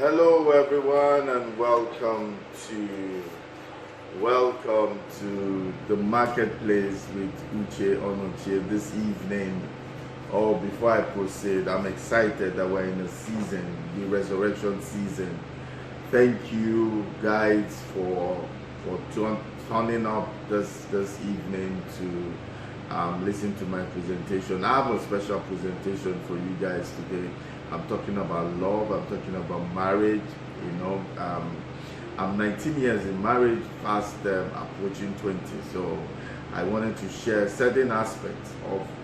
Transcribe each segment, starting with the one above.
Hello everyone and welcome to the marketplace with Uche Onochie this evening. Oh, before I proceed, I'm excited that we're in a season, the resurrection season. Thank you guys for turning up this evening to listen to my presentation. I have a special presentation for you guys today. I'm talking about love. I'm talking about marriage. I'm 19 years in marriage, fast approaching 20. So I wanted to share certain aspects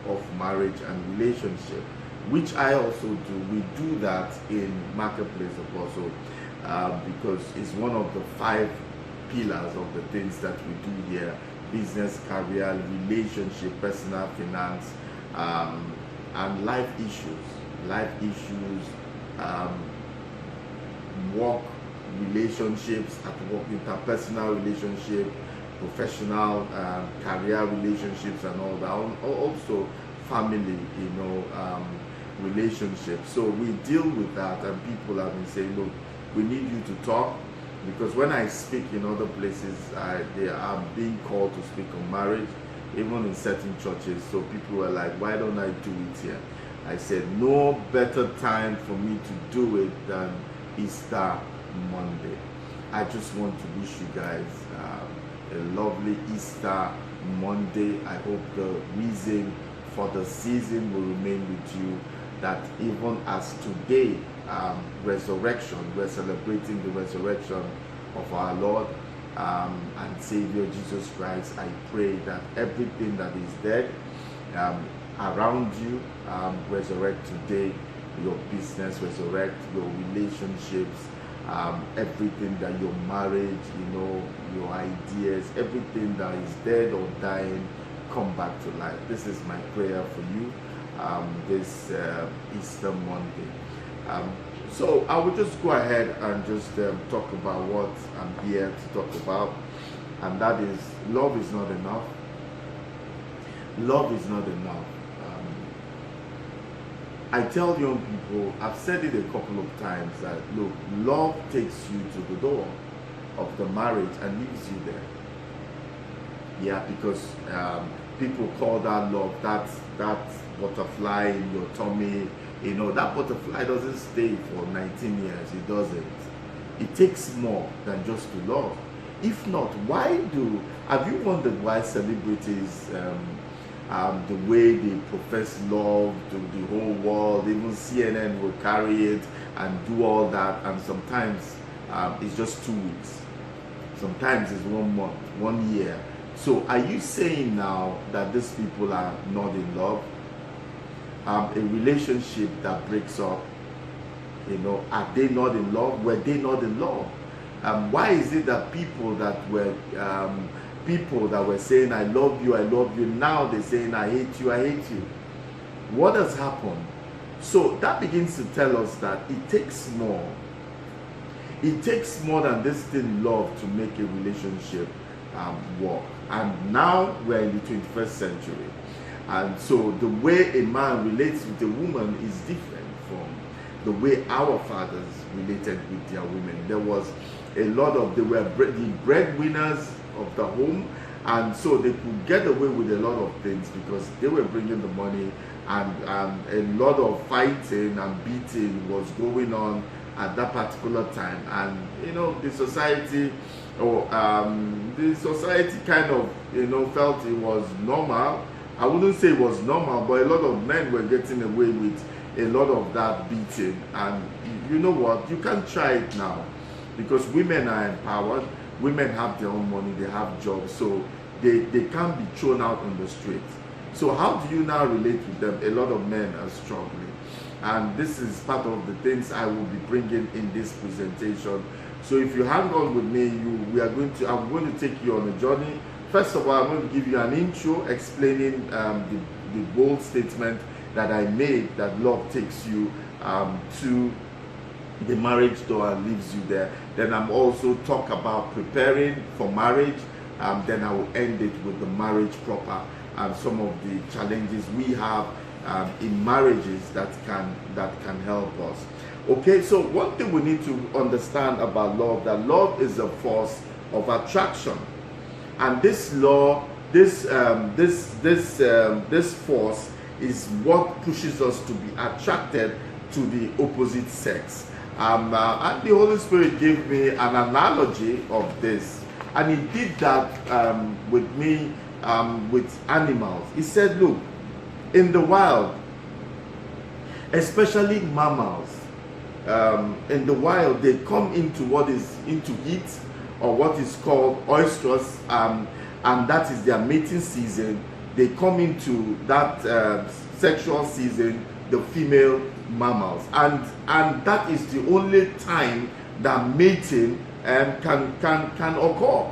of marriage and relationship, which I also do. We do that in Marketplace Apostle because it's one of the 5 pillars of the things that we do here: business, career, relationship, personal finance, and life issues, work relationships at work, interpersonal relationship, professional, career relationships, and all that. Also, family, relationships. So we deal with that, and people have been saying, "Look, we need you to talk." Because when I speak in other places, they are being called to speak on marriage, even in certain churches. So people were like, "Why don't I do it here?" I said, no better time for me to do it than Easter Monday. I just want to wish you guys a lovely Easter Monday. I hope the reason for the season will remain with you, that even as today, resurrection, we're celebrating the resurrection of our Lord and Savior Jesus Christ. I pray that everything that is dead around you resurrect today. Your business resurrect, your relationships, everything that your marriage, your ideas, everything that is dead or dying, come back to life. This is my prayer for you this Easter Monday. So I will just go ahead and just talk about what I'm here to talk about, and that is love is not enough. Love is not enough. I tell young people, I've said it a couple of times, that look, love takes you to the door of the marriage and leaves you there. Yeah, because people call that love, that butterfly in your tummy. That butterfly doesn't stay for 19 years. It doesn't. It takes more than just to love. If not, have you wondered why celebrities, the way they profess love to the whole world, even CNN will carry it and do all that, and sometimes it's just 2 weeks, sometimes it's 1 month, 1 year. So are you saying now that these people are not in love? A relationship that breaks up, are they not in love? Were they not in love? Why is it that people that were saying I love you, now they're saying I hate you? What has happened? So that begins to tell us that it takes more. It takes more than this thing, love, to make a relationship work. And now we're in the 21st century. And so the way a man relates with a woman is different from the way our fathers related with their women. There was they were the breadwinners of the home, and so they could get away with a lot of things because they were bringing the money, and a lot of fighting and beating was going on at that particular time. And the society kind of felt it was normal. I wouldn't say it was normal, but a lot of men were getting away with a lot of that beating. And you know what? You can try it now, because women are empowered. Women have their own money, they have jobs, so they can't be thrown out on the street. So how do you now relate with them? A lot of men are struggling. And this is part of the things I will be bringing in this presentation. So if you hang on with me, I'm going to take you on a journey. First of all, I'm going to give you an intro explaining the bold statement that I made, that love takes you to the marriage door and leaves you there. Then I'm also talk about preparing for marriage. Then I will end it with the marriage proper and some of the challenges we have in marriages that can help us. Okay, so one thing we need to understand about love, that love is a force of attraction, and this law, this force is what pushes us to be attracted to the opposite sex. And the Holy Spirit gave me an analogy of this, and He did that with me with animals. He said, look, in the wild, especially mammals, in the wild, they come into what is into heat, or what is called oestrus, and that is their mating season. They come into that sexual season, the female mammals, and that is the only time that mating can occur.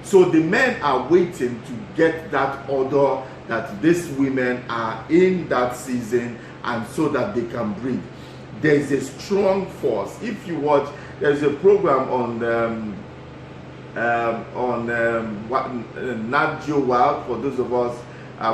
So the men are waiting to get that order that these women are in that season, and so that they can breed. There is a strong force. If you watch, there's a program on Nat Geo Wild, for those of us,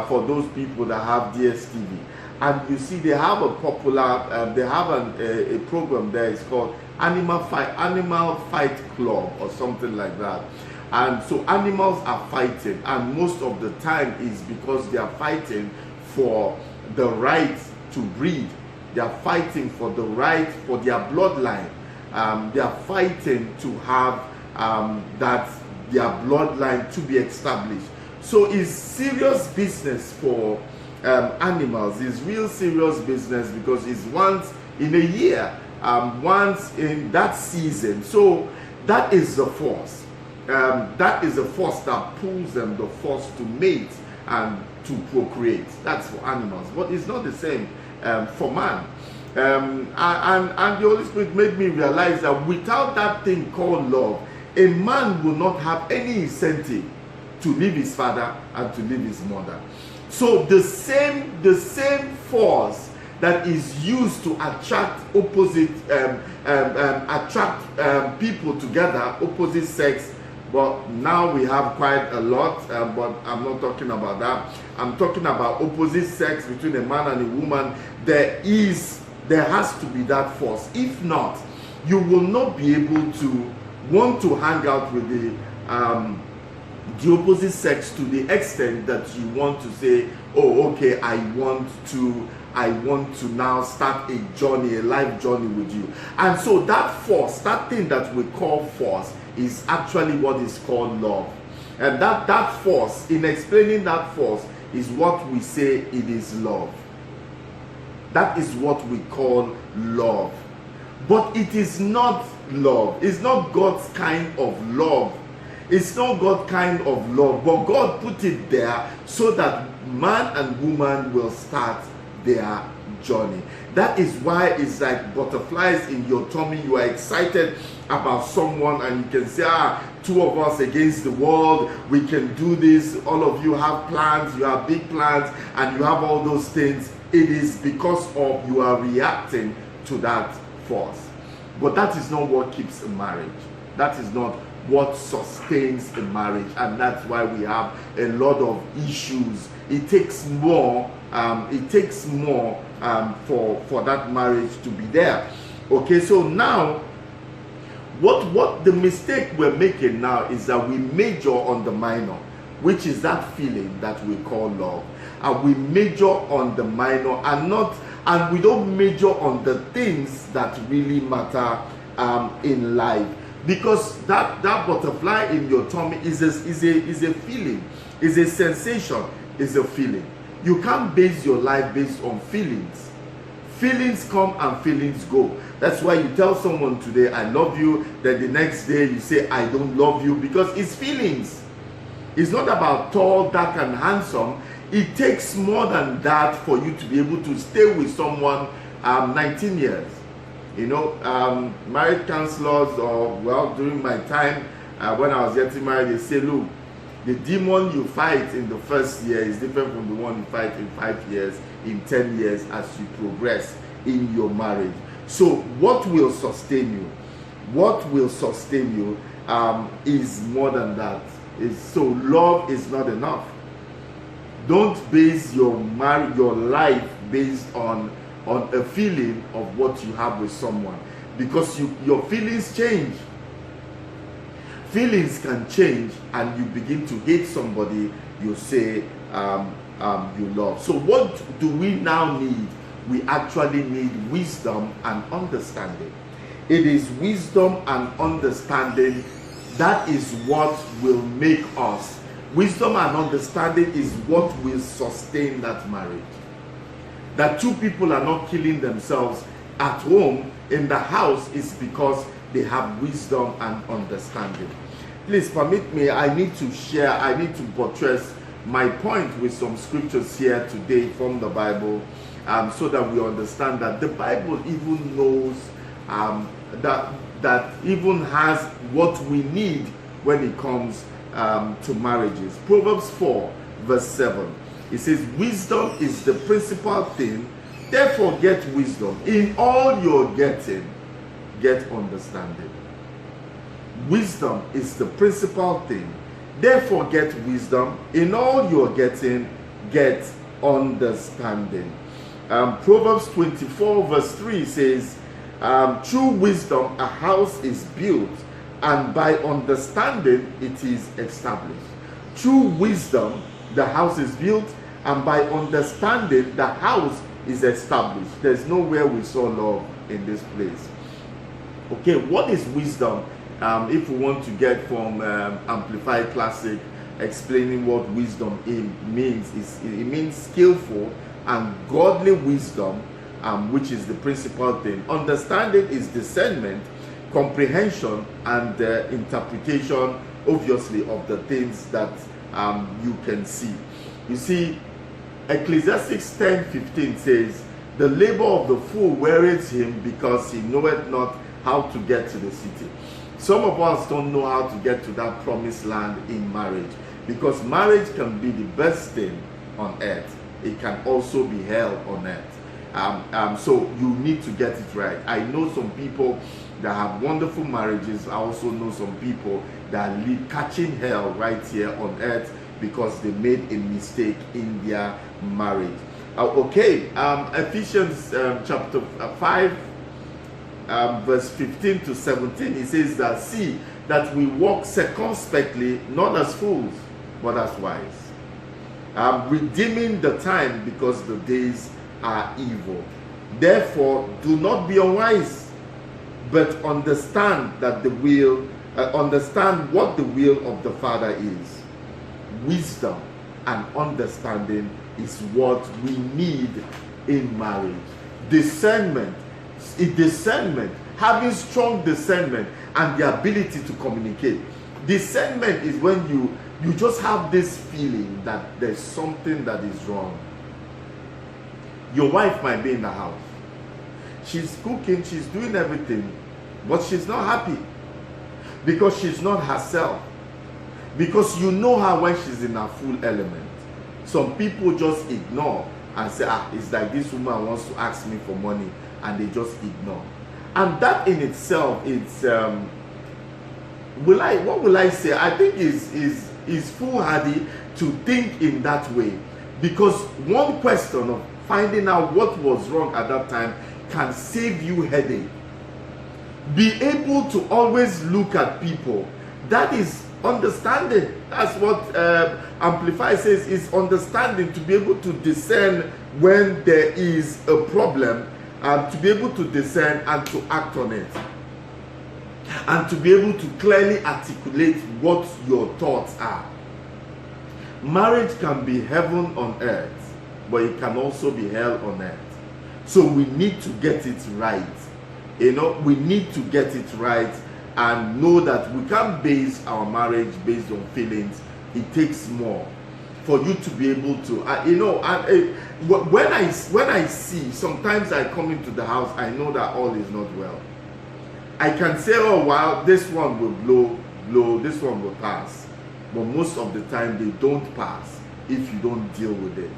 for those people that have DSTV, and you see they have a popular, they have a program there. It's called Animal Fight Club or something like that. And so animals are fighting, and most of the time is because they are fighting for the right to breed. They are fighting for the right for their bloodline. They are fighting to have that their bloodline to be established. So it's serious business for animals. It's real serious business, because it's once in a year, once in that season. So that is the force. That is the force that pulls them, the force to mate and to procreate. That's for animals, but it's not the same for man. And the Holy Spirit made me realize that without that thing called love, a man will not have any incentive to leave his father and to leave his mother. So the same force that is used to attract opposite people together, opposite sex. But now we have quite a lot, but I'm not talking about that. I'm talking about opposite sex between a man and a woman. There has to be that force. If not, you will not be able to want to hang out with the opposite sex to the extent that you want to say, oh, okay, I want to now start a journey, a life journey with you. And so that force, that thing that we call force, is actually what is called love. And that force, in explaining that force, is what we say it is love. That is what we call love. But it is not love. It's not God's kind of love. It's not God's kind of love. But God put it there so that man and woman will start their journey. That is why it's like butterflies in your tummy. You are excited about someone, and you can say, two of us against the world, we can do this. All of you have plans, you have big plans, and you have all those things. It is because of you are reacting to that force. But that is not what keeps a marriage. That is not what sustains a marriage, and that's why we have a lot of issues. It takes more. For that marriage to be there. Okay, so now what the mistake we're making now is that we major on the minor, which is that feeling that we call love, and we major on the minor and we don't major on the things that really matter in life, because that butterfly in your tummy is a feeling, is a sensation, is a feeling. You can't base your life based on feelings. Feelings come and feelings go. That's why you tell someone today, I love you, then the next day you say, I don't love you, because it's feelings. It's not about tall, dark, and handsome. It takes more than that for you to be able to stay with someone 19 years. You know, marriage counselors, or during my time when I was getting married, they say, look, the demon you fight in the first year is different from the one you fight in 5 years, in 10 years, as you progress in your marriage. So what will sustain you? What will sustain you is more than that. So love is not enough. Don't base your life based on on a feeling of what you have with someone, because your feelings change. Feelings can change, and you begin to hate somebody you say you love. So what do we now need? We actually need wisdom and understanding. It is wisdom and understanding that is what will make us. Wisdom and understanding is what will sustain that marriage. That two people are not killing themselves at home, in the house, is because they have wisdom and understanding. Please permit me, I need to buttress my point with some scriptures here today from the Bible, so that we understand that the Bible even knows that even has what we need when it comes to marriages. Proverbs 4 verse 7, it says, wisdom is the principal thing, therefore get wisdom. In all you're getting, get understanding. Wisdom is the principal thing, therefore get wisdom. In all you're getting, get understanding. Proverbs 24 verse 3 says, through wisdom a house is built, and by understanding it is established. Through wisdom the house is built, and by understanding the house is established. There's nowhere we saw love in this place. Okay, what is wisdom? If we want to get from Amplified Classic explaining what wisdom means, it means skillful and godly wisdom, which is the principal thing. Understanding is discernment, comprehension, and interpretation, obviously, of the things that you can see. You see, Ecclesiastes 10:15 says, the labor of the fool wearieth him, because he knoweth not how to get to the city. Some of us don't know how to get to that promised land in marriage, because marriage can be the best thing on earth. It can also be hell on earth. So you need to get it right. I know some people that have wonderful marriages. I also know some people that are catching hell right here on earth because they made a mistake in their marriage. Ephesians chapter 5 verse 15 to 17, it says that, see that we walk circumspectly, not as fools, but as wise, redeeming the time, because the days are evil. Therefore do not be unwise, but understand that understand what the will of the Father is. Wisdom and understanding is what we need in marriage. Discernment, having strong discernment and the ability to communicate. Discernment is when you just have this feeling that there's something that is wrong. Your wife might be in the house, she's cooking, she's doing everything, but she's not happy because she's not herself, because you know her when she's in her full element. Some people just ignore and say, it's like this woman wants to ask me for money, and they just ignore. And that in itself, it's what will I say? I think is foolhardy to think in that way, because one question of finding out what was wrong at that time can save you headache. Be able to always look at people. That is understanding. That's what Amplify says is understanding, to be able to discern when there is a problem, to be able to discern and to act on it, and to be able to clearly articulate what your thoughts are. Marriage can be heaven on earth, but it can also be hell on earth. So we need to get it right. We need to get it right and know that we can't base our marriage based on feelings. It takes more for you to be able to, when I see, sometimes I come into the house, I know that all is not well. I can say, oh wow, this one will blow, this one will pass. But most of the time they don't pass if you don't deal with it.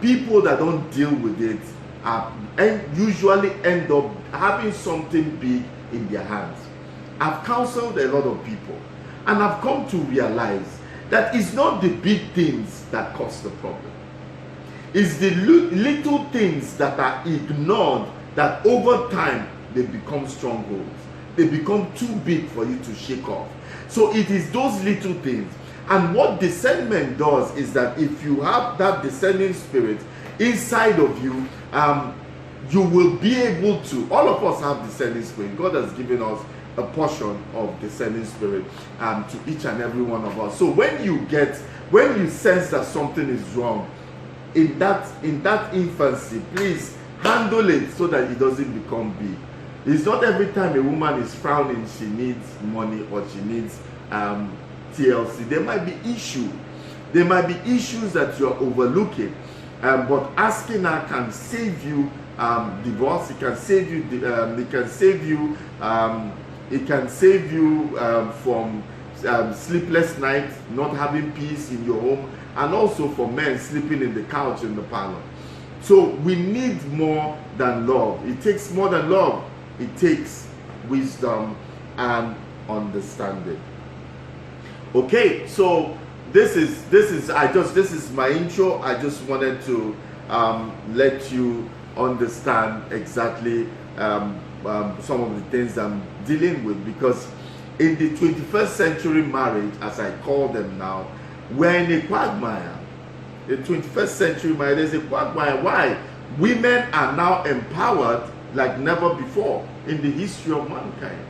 People that don't deal with it usually end up having something big in their hands. I've counseled a lot of people, and I've come to realize that it's not the big things that cause the problem. It's the little things that are ignored that over time they become strongholds. They become too big for you to shake off. So it is those little things. And what discernment does is that if you have that discerning spirit inside of you, you will be able to, all of us have discerning spirit. God has given us a portion of discerning spirit to each and every one of us. So when you sense that something is wrong in that infancy, please handle it so that it doesn't become big. It's not every time a woman is frowning she needs money or she needs TLC. There might be issue. There might be issues that you're overlooking, but asking her can save you divorce. It can save you. It can save you from sleepless nights, not having peace in your home, and also for men sleeping in the couch in the parlor. So we need more than love. It takes more than love. It takes wisdom and understanding. Okay, so this is my intro. I just wanted to let you understand exactly some of the things I'm dealing with, because in the 21st century marriage, as I call them now, we're in a quagmire. The 21st century marriage, there's a quagmire. Why? Women are now empowered like never before in the history of mankind.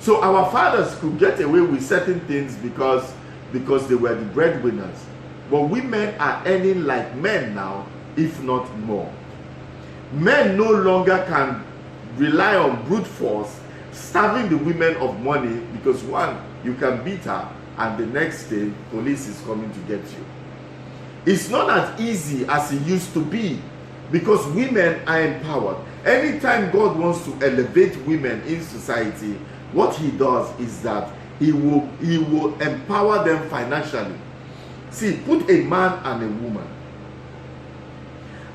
So our fathers could get away with certain things because they were the breadwinners. But women are earning like men now, if not more. Men no longer can rely on brute force, starving the women of money, because one, you can beat her, and the next day, police is coming to get you. It's not as easy as it used to be, because women are empowered. Anytime God wants to elevate women in society, what he does is that he will empower them financially. See, put a man and a woman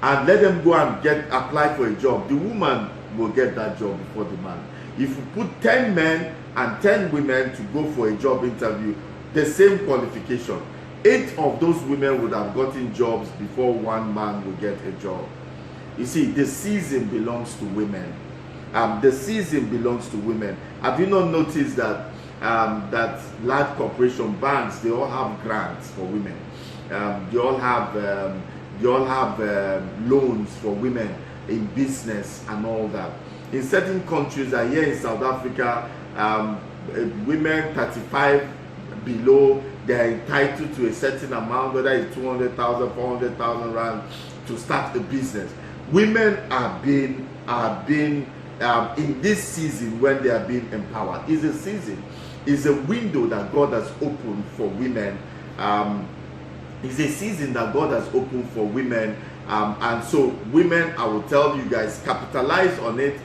and let them go and apply for a job. The woman will get that job before the man. If you put 10 men and 10 women to go for a job interview, the same qualification, 8 of those women would have gotten jobs before one man will get a job. You see, the season belongs to women. The season belongs to women. Have you not noticed that that large corporation banks, they all have grants for women? They all have loans for women in business and all that. In certain countries, here in South Africa, women 35 below, they're entitled to a certain amount, whether it's 200,000, 400,000 rand, to start a business. Women are being in this season when they are being empowered. It's a season, it's a window that God has opened for women. It's a season that God has opened for women, and so women, I will tell you guys, capitalize on it,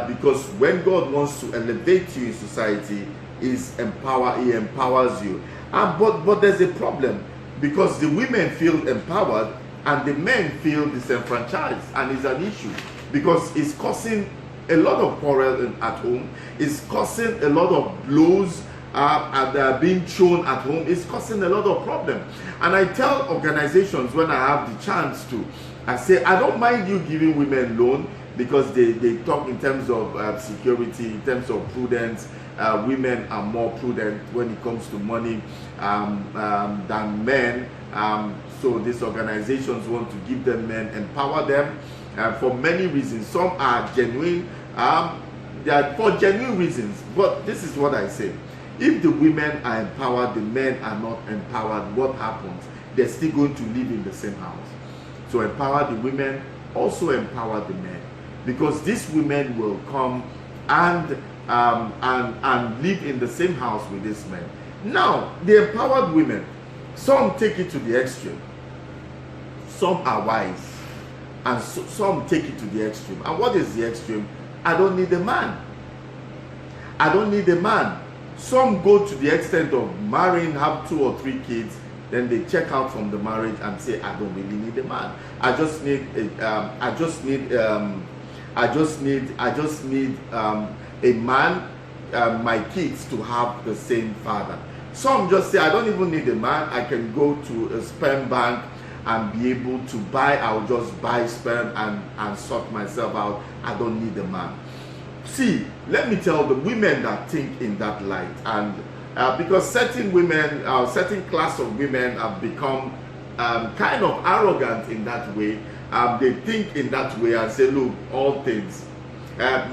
because when God wants to elevate you in society, He empowers you. But there's a problem, because the women feel empowered and the men feel disenfranchised, and it's an issue because it's causing a lot of quarrel at home. It's causing a lot of blows that are being thrown at home. It's causing a lot of problems. And I tell organizations when I have the chance to, I say, I don't mind you giving women loan, because they talk in terms of security, in terms of prudence. Women are more prudent when it comes to money than men. So these organizations want to give them men, empower them for many reasons. Some are genuine, they are for genuine reasons. But this is what I say. If the women are empowered, the men are not empowered, what happens? They're still going to live in the same house. So empower the women, also empower the men, because these women will come and live in the same house with these men. Now, the empowered women, some take it to the extreme. Some are wise, and some take it to the extreme. And what is the extreme? I don't need a man. I don't need a man. Some go to the extent of marrying, have 2 or 3 kids, then they check out from the marriage and say, I don't really need a man. I just need a man, my kids to have the same father. Some just say, I don't even need a man. I can go to a sperm bank and be able to buy. I'll just buy sperm and sort myself out. I don't need a man. See, let me tell the women that think in that light, and because certain women, certain class of women have become kind of arrogant in that way. They think in that way and say, look, all things. They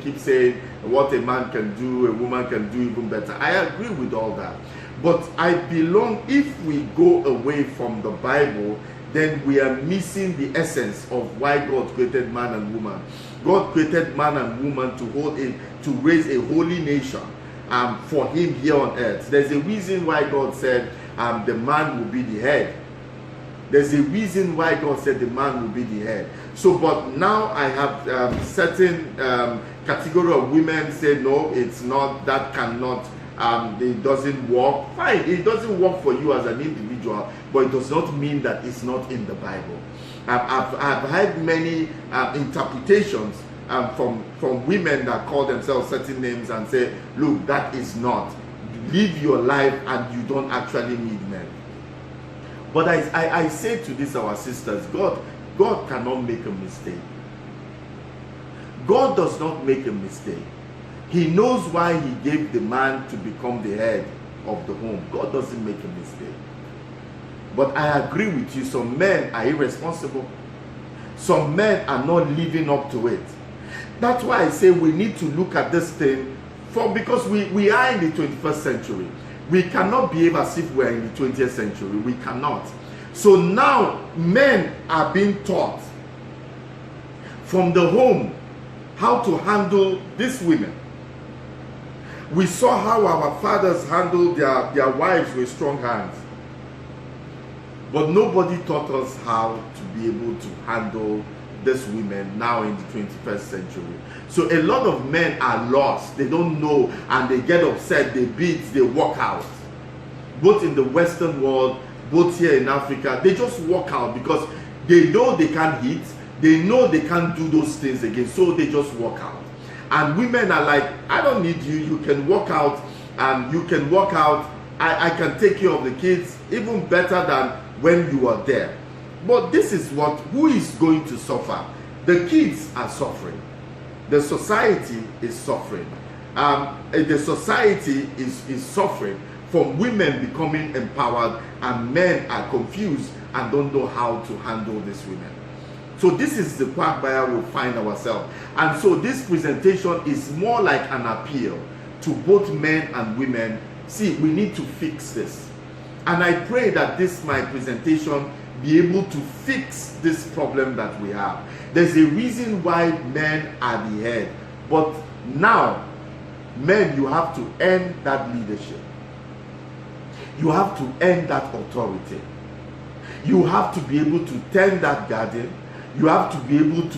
keep saying what a man can do, a woman can do even better. I agree with all that. But I belong, if we go away from the Bible, then we are missing the essence of why God created man and woman. God created man and woman to raise a holy nation for him here on earth. There's a reason why God said the man will be the head. There's a reason why God said the man will be the head. So, but now I have certain category of women say, no, it's not, that cannot, it doesn't work. Fine, it doesn't work for you as an individual, but it does not mean that it's not in the Bible. I've had many interpretations from women that call themselves certain names and say, look, that is not. Live your life and you don't actually need men. But I say to this, our sisters, God cannot make a mistake. God does not make a mistake. He knows why he gave the man to become the head of the home. God doesn't make a mistake. But I agree with you, some men are irresponsible. Some men are not living up to it. That's why I say we need to look at this thing because we are in the 21st century. We cannot behave as if we're in the 20th century. We cannot. So now men are being taught from the home how to handle these women. We saw how our fathers handled their wives with strong hands. But nobody taught us how to be able to handle these women now in the 21st century. So a lot of men are lost. They don't know and they get upset, they beat, they walk out. Both in the Western world, both here in Africa, they just walk out because they know they can't hit, they know they can't do those things again, so they just walk out. And women are like, I don't need you, you can walk out, and you can walk out, I can take care of the kids even better than when you are there. But this is who is going to suffer? The kids are suffering. The society is suffering. The society is suffering from women becoming empowered, and men are confused and don't know how to handle these women. So this is the quagmire we find ourselves. And so this presentation is more like an appeal to both men and women. See, we need to fix this. And I pray that my presentation be able to fix this problem that we have. There's a reason why men are the head. But now, men, you have to earn that leadership. You have to earn that authority. You have to be able to tend that garden. You have to be able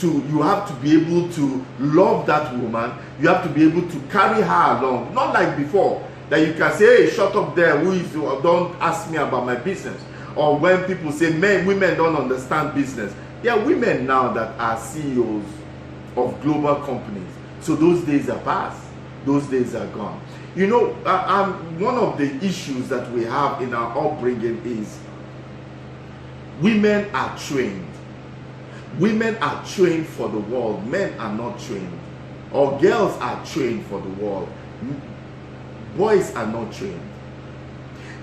you have to be able to love that woman. You have to be able to carry her along. Not like before, that you can say, hey, shut up there, who is you? Don't ask me about my business. Or when people say, women don't understand business. There are women now that are CEOs of global companies. So those days are past. Those days are gone. You know, one of the issues that we have in our upbringing is women are trained. Women are trained for the world. Men are not trained. Or girls are trained for the world. Boys are not trained.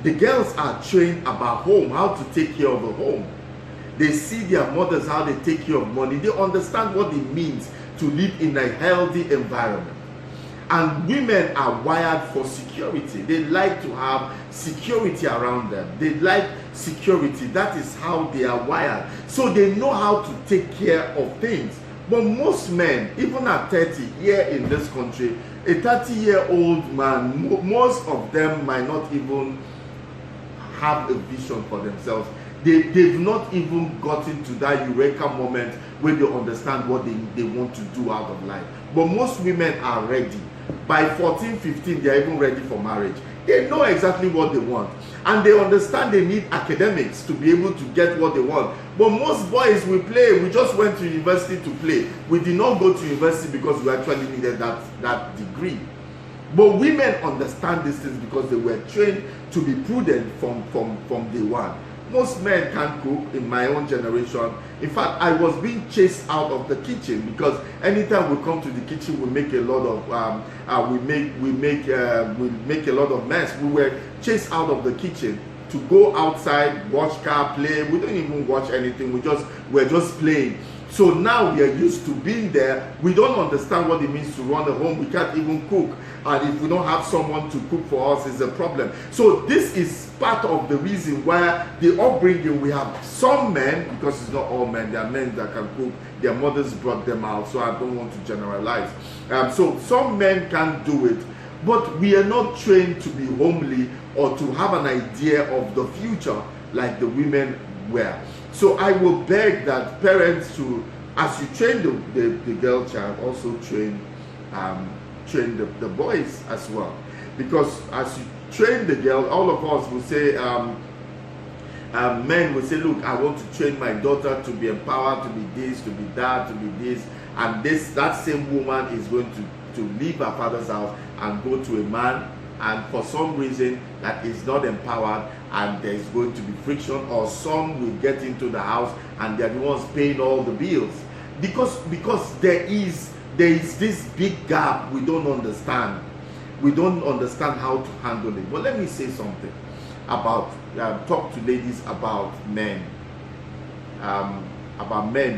The girls are trained about home, how to take care of the home. They see their mothers, how they take care of money. They understand what it means to live in a healthy environment. And women are wired for security. They like to have security around them. They like security. That is how they are wired. So they know how to take care of things. But most men, even at 30 here in this country, a 30-year-old man, most of them might not even have a vision for themselves. They've not even gotten to that eureka moment where they understand what they want to do out of life. But most women are ready. By 14, 15, they are even ready for marriage. They know exactly what they want. And they understand they need academics to be able to get what they want. But most boys, we play. We just went to university to play. We did not go to university because we actually needed that degree. But women understand these things because they were trained to be prudent from day one. Most men can't cook in my own generation. In fact, I was being chased out of the kitchen because anytime we come to the kitchen, we make a lot of we make a lot of mess. We were chased out of the kitchen to go outside, watch car, play. We don't even watch anything. We're just playing. So now we are used to being there. We don't understand what it means to run a home. We can't even cook. And if we don't have someone to cook for us, it's a problem. So this is part of the reason why the upbringing, we have some men, because it's not all men, there are men that can cook. Their mothers brought them out, so I don't want to generalize. So some men can do it, but we are not trained to be homely or to have an idea of the future like the women were. So I will beg that parents to, as you train the girl child, also train the boys as well. Because as you train the girl, all of us will say, men will say, look, I want to train my daughter to be empowered, to be this, to be that, to be this. And that same woman is going to leave her father's house and go to a man, and for some reason that is not empowered, and there's going to be friction, or some will get into the house and they're the ones paying all the bills, because there is this big gap. We don't understand how to handle it. But let me say something about talk to ladies about men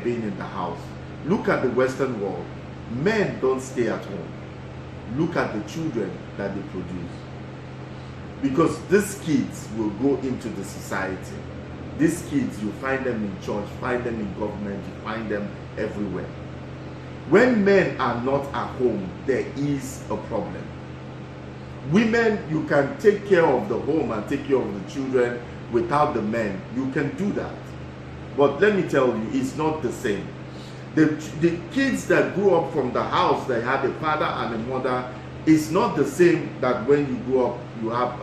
being in the house. Look at the Western world. Men don't stay at home. Look at the children that they produce, because these kids will go into the society. These kids, you find them in church, find them in government, you find them everywhere. When men are not at home, there is a problem. Women, you can take care of the home and take care of the children without the men. You can do that. But let me tell you, it's not the same. The kids that grew up from the house that had a father and a mother is not the same that when you grow up you have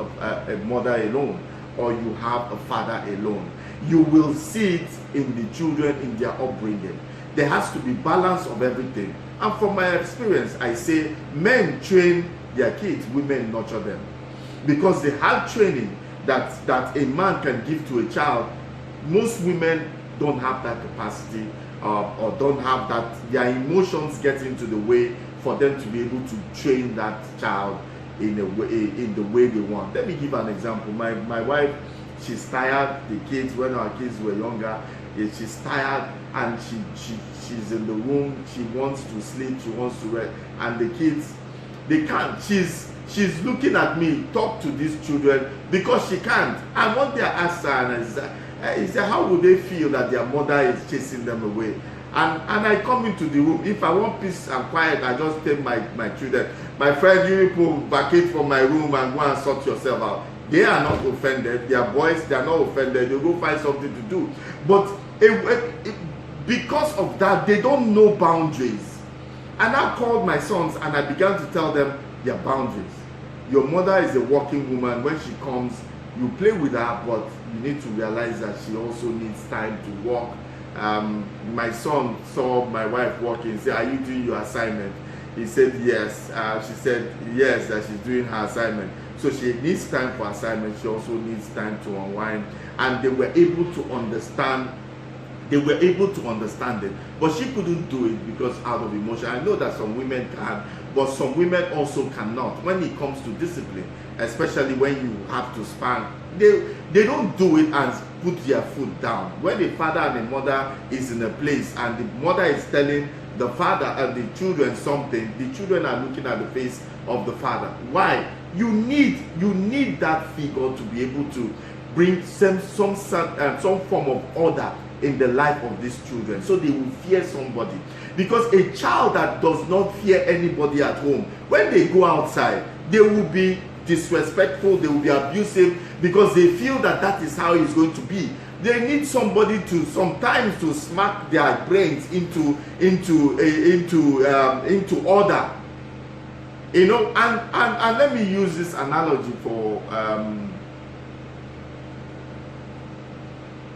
a mother alone or you have a father alone. You will see it in the children, in their upbringing. There has to be balance of everything. And from my experience, I say men train their kids, women nurture them, because they have training that a man can give to a child. Most women don't have that capacity, or don't have that. Their emotions get into the way for them to be able to train that child in the way they want. Let me give an example. My wife, she's tired. The kids, when our kids were younger, she's tired and she's in the room. She wants to sleep. She wants to rest, and the kids, they can't. She's looking at me, talk to these children, because she can't. And one day I asked her, and I said, how would they feel that their mother is chasing them away? And I come into the room. If I want peace and quiet, I just tell my children, my friend, you people vacate from my room and go and sort yourself out. They are not offended. They are boys. They are not offended. They go find something to do. But because of that, they don't know boundaries. And I called my sons and I began to tell them their boundaries. Your mother is a working woman. When she comes, you play with her, but you need to realize that she also needs time to work. My son saw my wife working. He said, are you doing your assignment? He said yes. She said yes, that she's doing her assignment. So she needs time for assignment. She also needs time to unwind. And they were able to understand. They were able to understand it, but she couldn't do it because out of emotion. I know that some women can, but some women also cannot. When it comes to discipline, especially when you have to spank, they don't do it and put their foot down. When the father and the mother is in a place and the mother is telling the father and the children something, the children are looking at the face of the father. Why? You need that figure to be able to bring some form of order in the life of these children, so they will fear somebody. Because a child that does not fear anybody at home, when they go outside, they will be disrespectful, they will be abusive, because they feel that is how it's going to be. They need somebody to sometimes to smack their brains into order. You know, and let me use this analogy for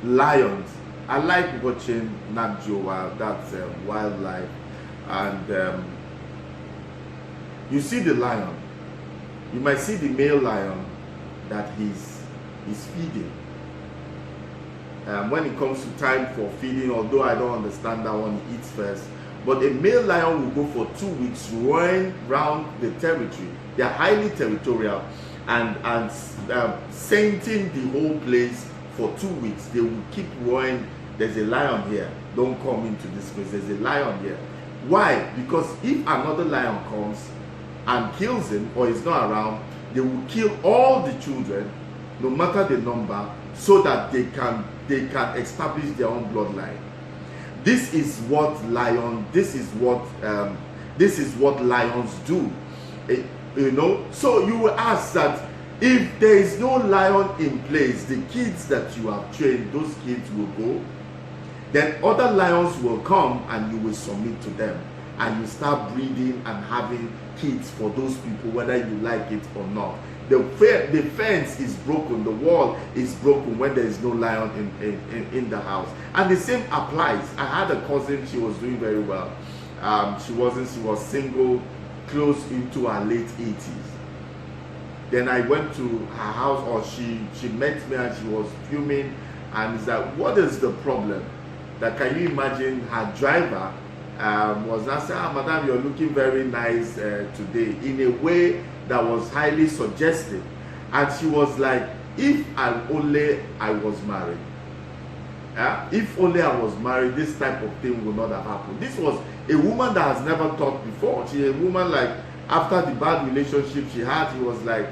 lions. I like watching Nat Geo Wild, that's wildlife, and you see the lion. You might see the male lion that he's feeding. When it comes to time for feeding, although I don't understand that one, he eats first. But a male lion will go for 2 weeks roaring around the territory. They are highly territorial and scenting the whole place for 2 weeks. They will keep roaring, there's a lion here, don't come into this place, there's a lion here. Why? Because if another lion comes and kills him or is not around, they will kill all the children, no matter the number, so that they can establish their own bloodline. This is what lions do. You know, so you will ask that if there is no lion in place, the kids that you have trained, those kids will go. Then other lions will come and you will submit to them, and you start breeding and having kids for those people, whether you like it or not. The fence is broken, the wall is broken when there is no lion in the house. And the same applies. I had a cousin, she was doing very well. She was single, close into her late 80s. Then I went to her house, or she met me and she was fuming, and it's like, what is the problem? That, can you imagine, her driver was not saying, madam, you're looking very nice today, in a way that was highly suggestive. And she was like, if only I was married. If only I was married, this type of thing would not have happened. This was a woman that has never talked before. She's a woman, like, after the bad relationship she had, he was like,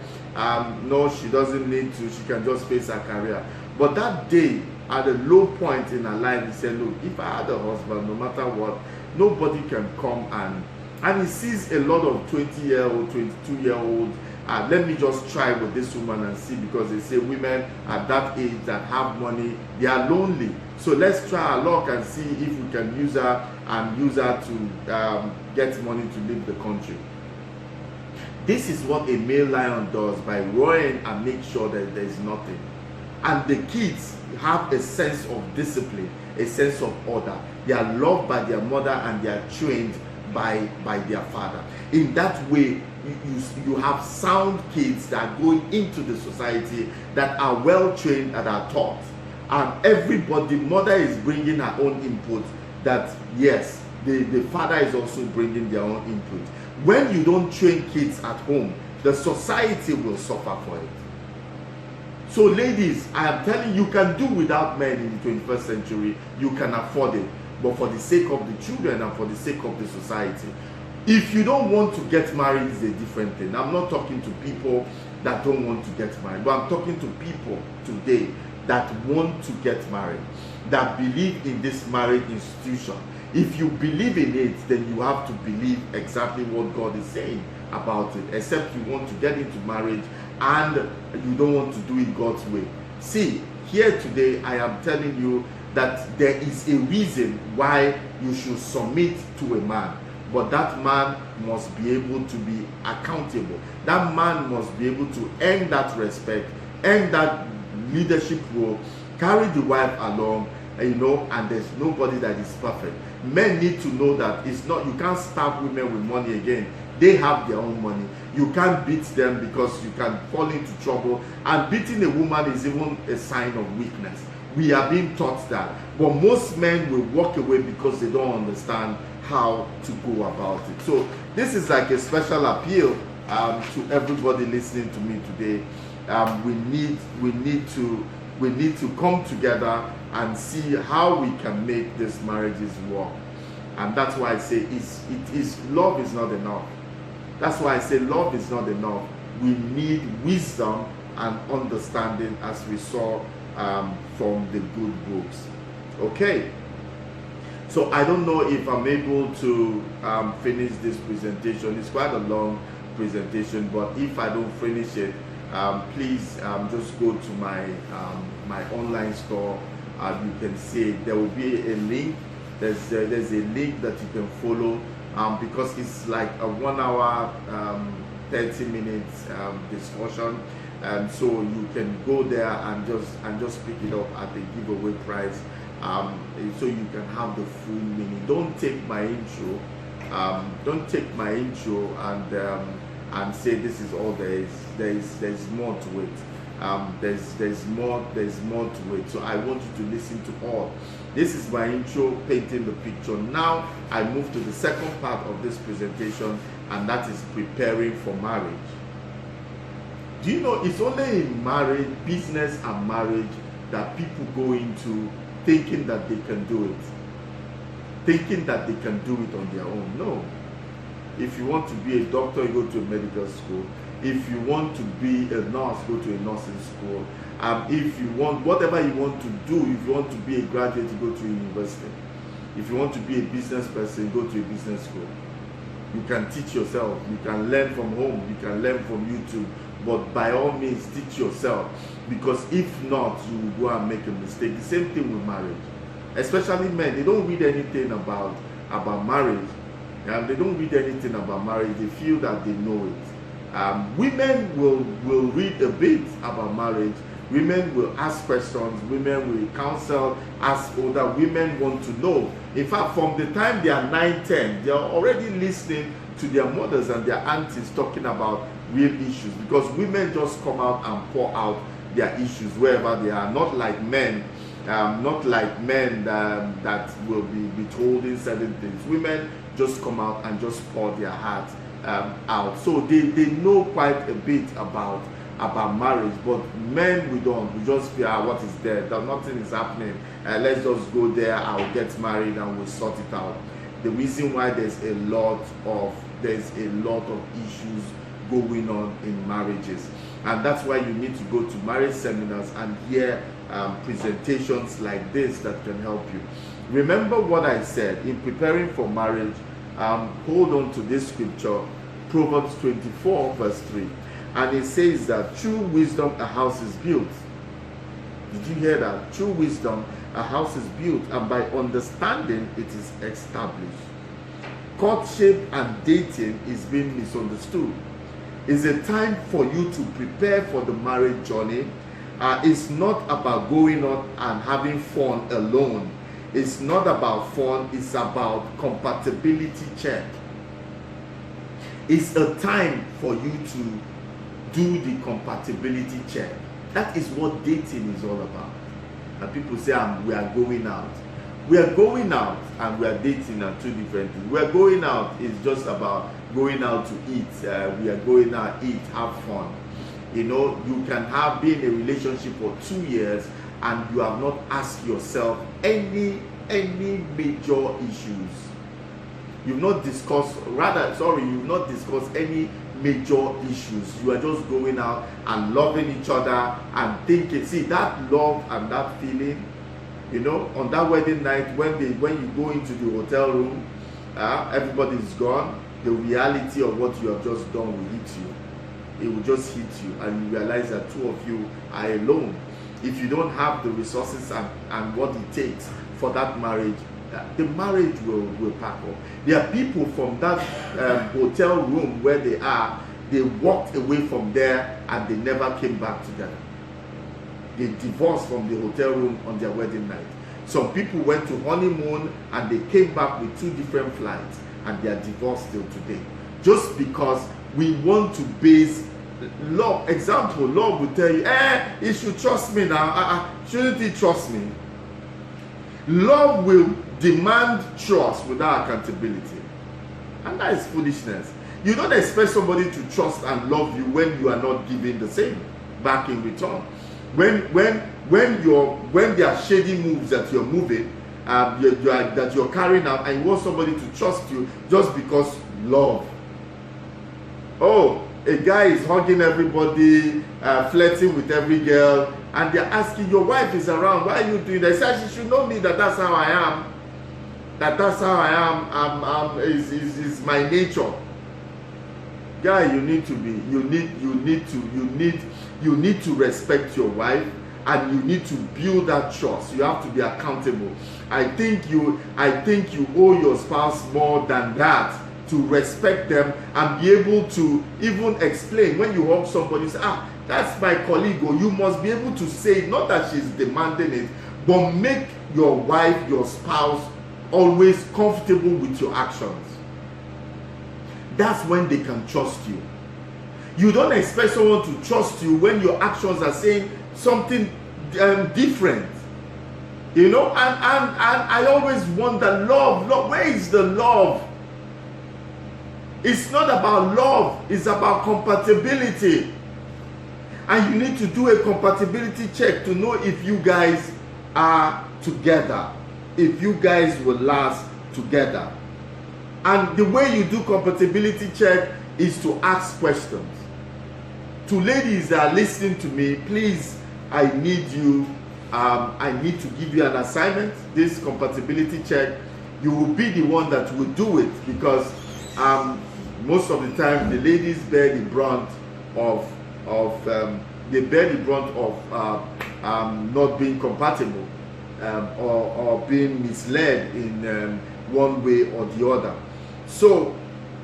no, she doesn't need to, she can just face her career. But that day, at a low point in her life, he said, look, if I had a husband, no matter what, nobody can come and he sees a lot of 20-year-old, 22-year-old, let me just try with this woman and see, because they say women at that age that have money, they are lonely. So let's try our luck and see if we can use her to get money to leave the country. This is what a male lion does by roaring and make sure that there is nothing. And the kids have a sense of discipline, a sense of order. They are loved by their mother and they are trained by their father. In that way, you have sound kids that are going into the society, that are well trained and are taught. And everybody, mother is bringing her own input, that yes, the father is also bringing their own input. When you don't train kids at home, the society will suffer for it. So ladies, I am telling you, you can do without men in the 21st century. You can afford it. But for the sake of the children and for the sake of the society, if you don't want to get married, is a different thing. I'm not talking to people that don't want to get married, but I'm talking to people today that want to get married, that believe in this marriage institution. If you believe in it, then you have to believe exactly what God is saying about it, except you want to get into marriage and you don't want to do it God's way. See, here today I am telling you that there is a reason why you should submit to a man, but that man must be able to be accountable. That man must be able to earn that respect, earn that leadership role, carry the wife along, and there's nobody that is perfect. Men need to know that it's not, you can't starve women with money again. They have their own money. You can't beat them because you can fall into trouble. And beating a woman is even a sign of weakness. We are being taught that. But most men will walk away because they don't understand how to go about it. So this is like a special appeal to everybody listening to me today. We need to come together and see how we can make these marriages work. And that's why I say love is not enough. That's why I say love is not enough. We need wisdom and understanding, as we saw from the good books. Okay, so I don't know if I'm able to finish this presentation. It's quite a long presentation, but if I don't finish it, please just go to my online store. You can see there will be a link. There's a link that you can follow, because it's like a 1 hour 30 minutes discussion, and so you can go there and just pick it up at the giveaway price, so you can have the full meaning. Don't take my intro and and say this is all there is. There's more to it. There's more to it. So I want you to listen to all. This is my intro, painting the picture. Now I move to the second part of this presentation, and that is preparing for marriage. Do you know it's only in marriage, business and marriage, that people go into thinking that they can do it, thinking that they can do it on their own. No. If you want to be a doctor, you go to a medical school. If you want to be a nurse, go to a nursing school. If you want, whatever you want to do, if you want to be a graduate, you go to a university. If you want to be a business person, go to a business school. You can teach yourself. You can learn from home. You can learn from YouTube. But by all means, teach yourself. Because if not, you will go and make a mistake. The same thing with marriage. Especially men, they don't read anything about marriage. They don't read anything about marriage. They feel that they know it. Women will read a bit about marriage. Women will ask questions. Women will counsel, ask older. Women want to know. In fact, from the time they are 9, 10, they are already listening to their mothers and their aunties talking about real issues, because women just come out and pour out their issues wherever they are, not like men. That will be withholding certain things. Women just come out and just pour their heart out. So they know quite a bit about marriage, but men, we don't. We just feel what is there, that nothing is happening. Let's just go there, I'll get married and we'll sort it out. The reason why there's a lot of issues going on in marriages, and that's why you need to go to marriage seminars and hear presentations like this that can help you. Remember what I said in preparing for marriage. Hold on to this scripture, Proverbs 24 verse 3, and it says that through wisdom a house is built. Did you hear that? Through wisdom a house is built, and by understanding it is established. Courtship and dating is being misunderstood. It's a time for you to prepare for the marriage journey. It's not about going out and having fun alone. It's not about fun. It's about compatibility check. It's a time for you to do the compatibility check. That is what dating is all about. And people say, we are going out. We are going out and we are dating are two different things. We are going out is just about going out to eat. We are going out, eat, have fun. You know, you can be in a relationship for 2 years and you have not asked yourself any major issues. You've not discussed any major issues. You are just going out and loving each other and thinking. See, that love and that feeling, you know, on that wedding night when you go into the hotel room, everybody's gone. The reality of what you have just done will hit you. It will just hit you, and you realize that two of you are alone. If you don't have the resources and what it takes for that marriage, the marriage will pack up. There are people from that hotel room where they walked away from there and they never came back together. They divorced from the hotel room on their wedding night. Some people went to honeymoon and they came back with 2 different flights and they are divorced till today. Just because we want to base love. Example, love will tell you, he should trust me now. Shouldn't he trust me? Love will demand trust without accountability. And that is foolishness. You don't expect somebody to trust and love you when you are not giving the same back in return. When there are shady moves that you're moving, that you're carrying out, and you want somebody to trust you just because love. Oh, a guy is hugging everybody, flirting with every girl, and they're asking, your wife is around, why are you doing that? They say, she should know me, that's how I am. That's how I am. Is my nature. Guy, you need to respect your wife, and you need to build that trust. You have to be accountable. I think you owe your spouse more than that, to respect them and be able to even explain. When you hug somebody, you say, that's my colleague, or you must be able to say, not that she's demanding it, but make your wife, your spouse, always comfortable with your actions. That's when they can trust you. You don't expect someone to trust you when your actions are saying something different. You know, and I always wonder, love, where is the love? It's not about love, it's about compatibility. And you need to do a compatibility check to know if you guys are together, if you guys will last together. And the way you do compatibility check is to ask questions. To ladies that are listening to me, please, I need you, I need to give you an assignment, this compatibility check. You will be the one that will do it, because most of the time the ladies bear the brunt of not being compatible, or being misled in one way or the other. So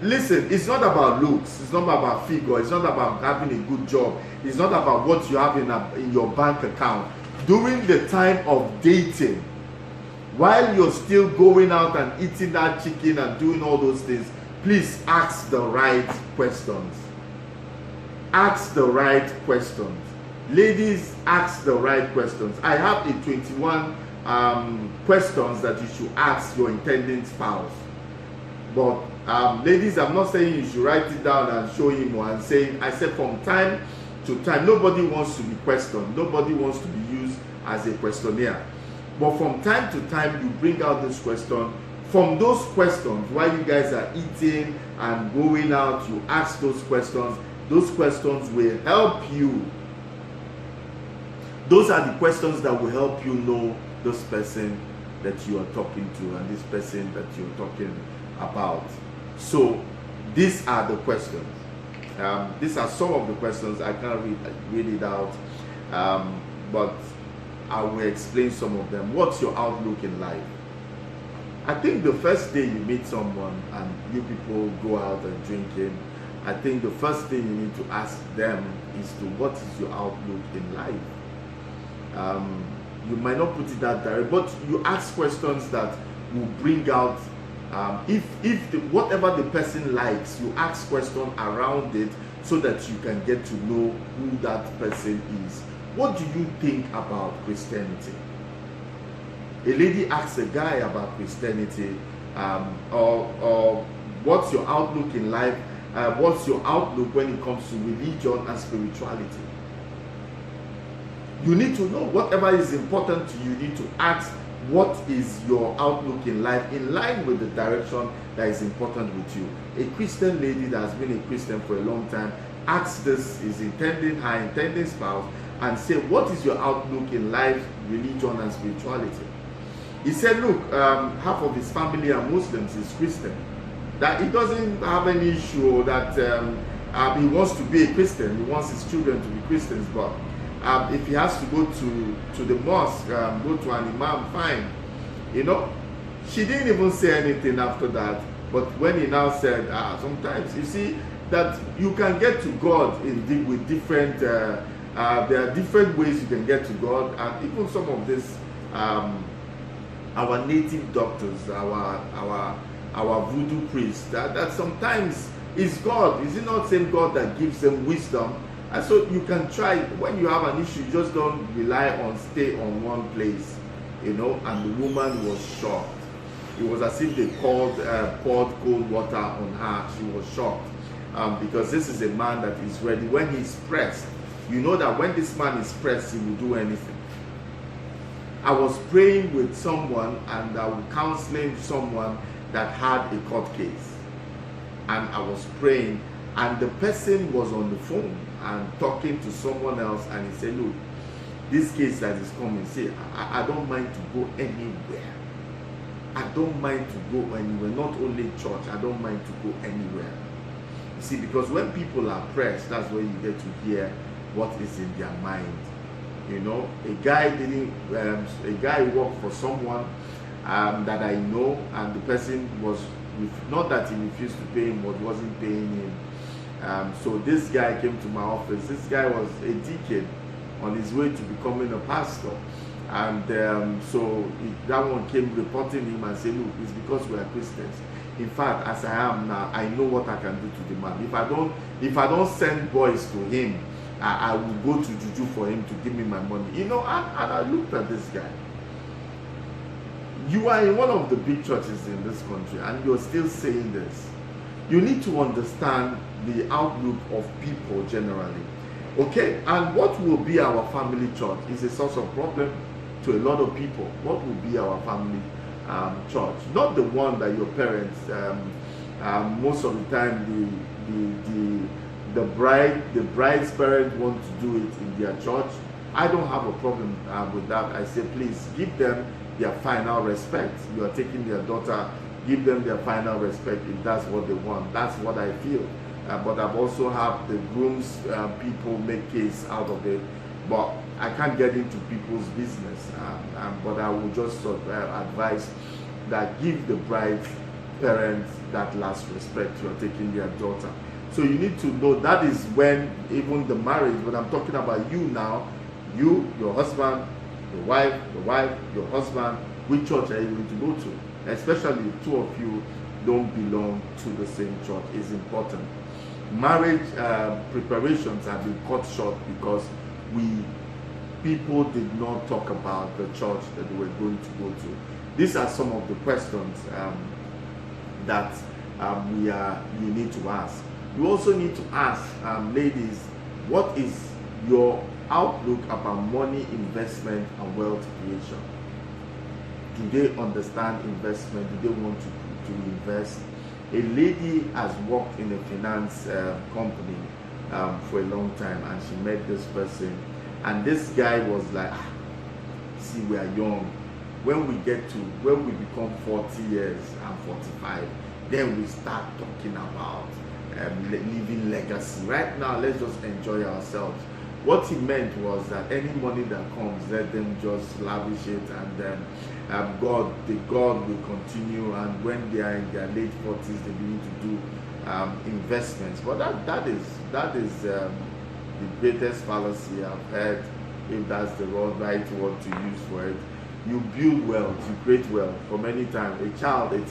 listen, it's not about looks, it's not about figure, it's not about having a good job, it's not about what you have in your bank account. During the time of dating, while you're still going out and eating that chicken and doing all those things, please ask the right questions. Ask the right questions. Ladies, ask the right questions. I have a 21 questions that you should ask your intending spouse. But ladies, I'm not saying you should write it down and show him, or I said from time to time. Nobody wants to be questioned. Nobody wants to be used as a questionnaire. But from time to time, you bring out this question. From those questions, while you guys are eating and going out, you ask those questions. Those questions will help you. Those are the questions that will help you know this person that you are talking to and this person that you're talking about. So these are the questions. These are some of the questions. I can't read it out, but I will explain some of them. What's your outlook in life? I think the first day you meet someone and you people go out and drinking, I think the first thing you need to ask them is what is your outlook in life? You might not put it that direct, but you ask questions that will bring out, whatever the person likes, you ask questions around it so that you can get to know who that person is. What do you think about Christianity? A lady asks a guy about Christianity, or what's your outlook in life? What's your outlook when it comes to religion and spirituality? You need to know whatever is important to you. You need to ask what is your outlook in life in line with the direction that is important with you. A Christian lady that has been a Christian for a long time asks this, her intending spouse, and say, what is your outlook in life, religion and spirituality? He said, look, half of his family are Muslims, he's Christian. That he doesn't have any issue that he wants to be a Christian, he wants his children to be Christians, but if he has to go to the mosque, go to an imam, fine. You know, she didn't even say anything after that. But when he now said, sometimes you see that you can get to God with different, there are different ways you can get to God, and even some of this, our native doctors, our voodoo priests, that sometimes is God. Is it not the same God that gives them wisdom? And so you can try, when you have an issue, you just don't stay on one place, you know. And the woman was shocked. It was as if they poured cold water on her. She was shocked because this is a man that is ready. When he's pressed, you know that when this man is pressed, he will do anything. I was praying with someone and I was counseling someone that had a court case. And I was praying, and the person was on the phone and talking to someone else, and he said, look, this case that is coming, see, I don't mind to go anywhere. I don't mind to go anywhere, not only church, I don't mind to go anywhere. You see, because when people are pressed, that's where you get to hear what is in their mind. You know, a guy worked for someone that I know, and the person was, not that he refused to pay him, but wasn't paying him. So this guy came to my office. This guy was a deacon on his way to becoming a pastor. And so that one came reporting him and said, look, it's because we are Christians. In fact, as I am now, I know what I can do to the man. If I don't send boys to him, I will go to juju for him to give me my money. And I looked at this guy. You are in one of the big churches in this country, and you're still saying this. You need to understand the outlook of people generally. Okay, and what will be our family church is a source of problem to a lot of people. What will be our family church? Not the one that your parents, most of the time, the bride's parents want to do it in their church. I don't have a problem with that. I say, please give them their final respect. You are taking their daughter, give them their final respect if that's what they want. That's what I feel. But I've also had the groom's people make case out of it. But I can't get into people's business. But I will just advise that give the bride's parents that last respect. You are taking their daughter. So you need to know that is when even the marriage, when I'm talking about you now, you, your husband, your wife, your husband, which church are you going to go to? Especially if two of you don't belong to the same church, is important. Marriage preparations have been cut short because people did not talk about the church that they were going to go to. These are some of the questions that you need to ask. You also need to ask, ladies, what is your outlook about money, investment, and wealth creation? Do they understand investment? Do they want to invest? A lady has worked in a finance company for a long time, and she met this person, and this guy was like, see, we are young. When we become 40 years and 45, then we start talking about leaving legacy. Right now, let's just enjoy ourselves. What he meant was that any money that comes, let them just lavish it, and then God will continue. And when they are in their late 40s, they begin to do investments. But that is the greatest fallacy I've heard, if that's the right word to use for it. You build wealth, you create wealth. From any time, a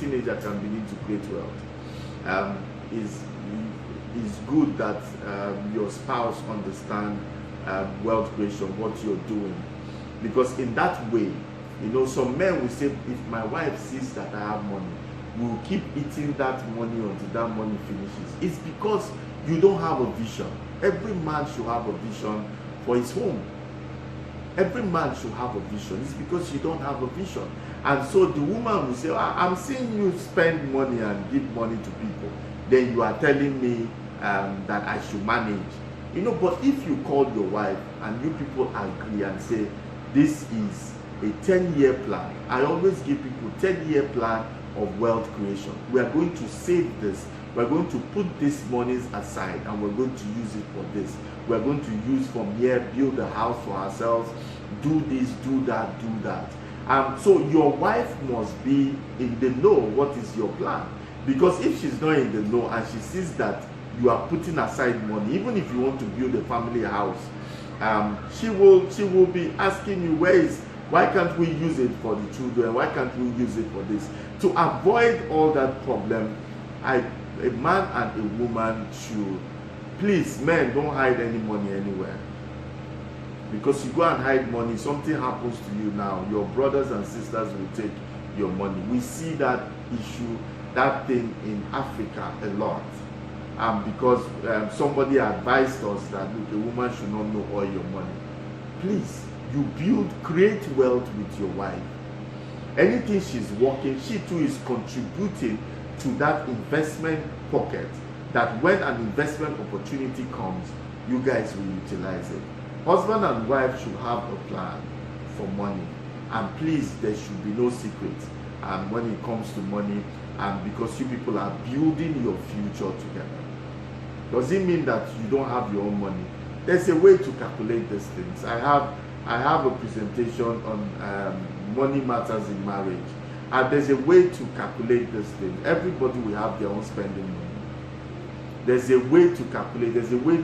teenager can begin to create wealth. It's good that your spouse understands wealth creation, what you're doing, because in that way, some men will say, if my wife sees that I have money, we'll keep eating that money until that money finishes. It's because you don't have a vision. Every man should have a vision for his home. Every man should have a vision. It's because you don't have a vision. And so the woman will say, I'm seeing you spend money and give money to people, then you are telling me that I should manage. But if you call your wife and you people agree and say, this is a 10-year plan. I always give people 10-year plan of wealth creation. We are going to save this. We're going to put these monies aside, and we're going to use it for this. We're going to use from here, build a house for ourselves, do this, do that, do that. So your wife must be in the know what is your plan. Because if she's not in the know and she sees that you are putting aside money, even if you want to build a family house, she will be asking you, why can't we use it for the children? Why can't we use it for this? To avoid all that problem, a man and a woman should, please, men, don't hide any money anywhere. Because you go and hide money, something happens to you now, your brothers and sisters will take your money. We see that issue, that thing in Africa a lot. Because somebody advised us that, look, a woman should not know all your money. Please, you create wealth with your wife. Anything she's working, she too is contributing to that investment pocket, that when an investment opportunity comes, you guys will utilize it. Husband and wife should have a plan for money. And please, there should be no secret when it comes to money, because you people are building your future together. Does it mean that you don't have your own money? There's a way to calculate these things. I have a presentation on money matters in marriage. And there's a way to calculate this thing. Everybody will have their own spending money. There's a way to calculate. There's a way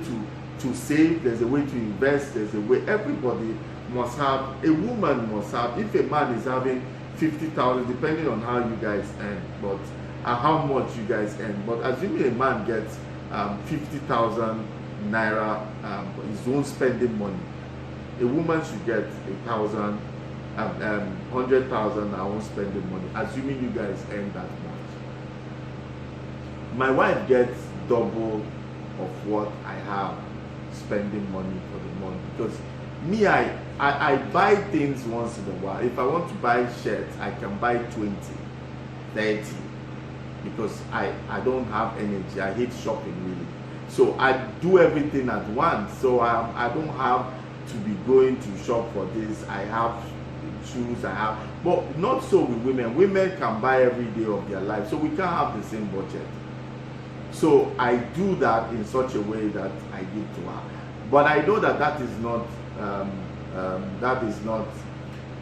to save. There's a way to invest. There's a way. Everybody must have. A woman must have. If a man is having 50,000, depending on how you guys earn, but how much you guys earn. But assuming a man gets 50,000 naira, his own spending money, a woman should get 100,000 her own spending money, assuming you guys earn that much. My wife gets double of what I have spending money for the month, because me, I buy things once in a while. If I want to buy shirts, I can buy 20, 30, because I don't have energy. I hate shopping really. So I do everything at once. So I don't have to be going to shop for this. I have shoes, but not so with women. Women can buy every day of their life, so we can't have the same budget. So I do that in such a way that I give to her. But I know that that is not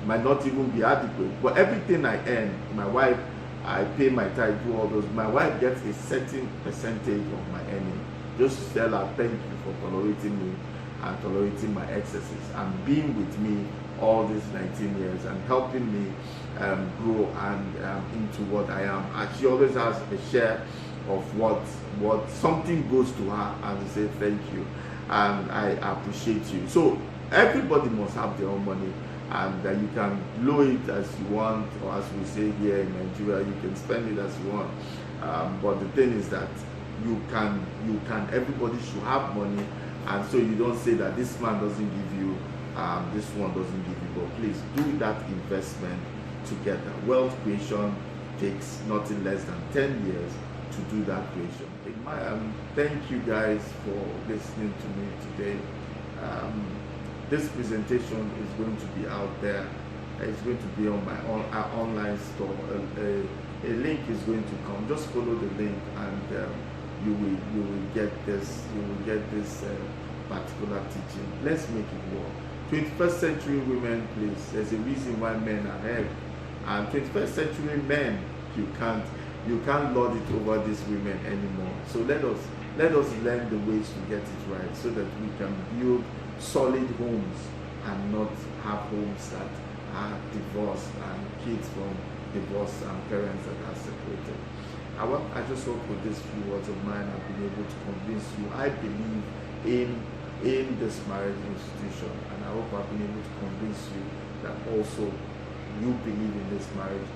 might not even be adequate. But everything I earn, my wife, I pay my tithe, do all those. My wife gets a certain percentage of my earning. Just to tell her thank you for tolerating me and tolerating my excesses and being with me all these 19 years and helping me grow and into what I am. And she always has a share of what something goes to her, and to say thank you and I appreciate you. So everybody must have their own money, and you can blow it as you want, or as we say here in Nigeria, you can spend it as you want. But the thing is that you can everybody should have money, and so you don't say that this man doesn't give you, this one doesn't give you. But please do that investment together. Wealth creation takes nothing less than 10 years to do that creation. Thank you guys for listening to me today. This presentation is going to be out there. It's going to be on my online store. A link is going to come. Just follow the link, and you will get this. You will get this particular teaching. Let's make it work. 21st century women, please. There's a reason why men are ahead, and 21st century men, you can't lord it over these women anymore. So let us learn the ways to get it right, so that we can build solid homes and not have homes that are divorced and kids from divorced and parents that are separated. I just hope with these few words of mine I've been able to convince you. I believe in this marriage institution, and I hope I've been able to convince you that also you believe in this marriage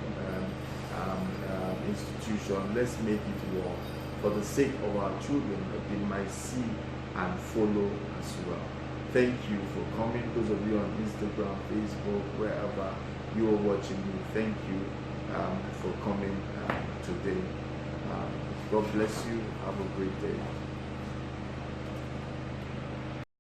institution. Let's make it work for the sake of our children, that they might see and follow as well. Thank you for coming. Those of you on Instagram, Facebook, wherever you are watching me, thank you for coming today. God bless you. Have a great day.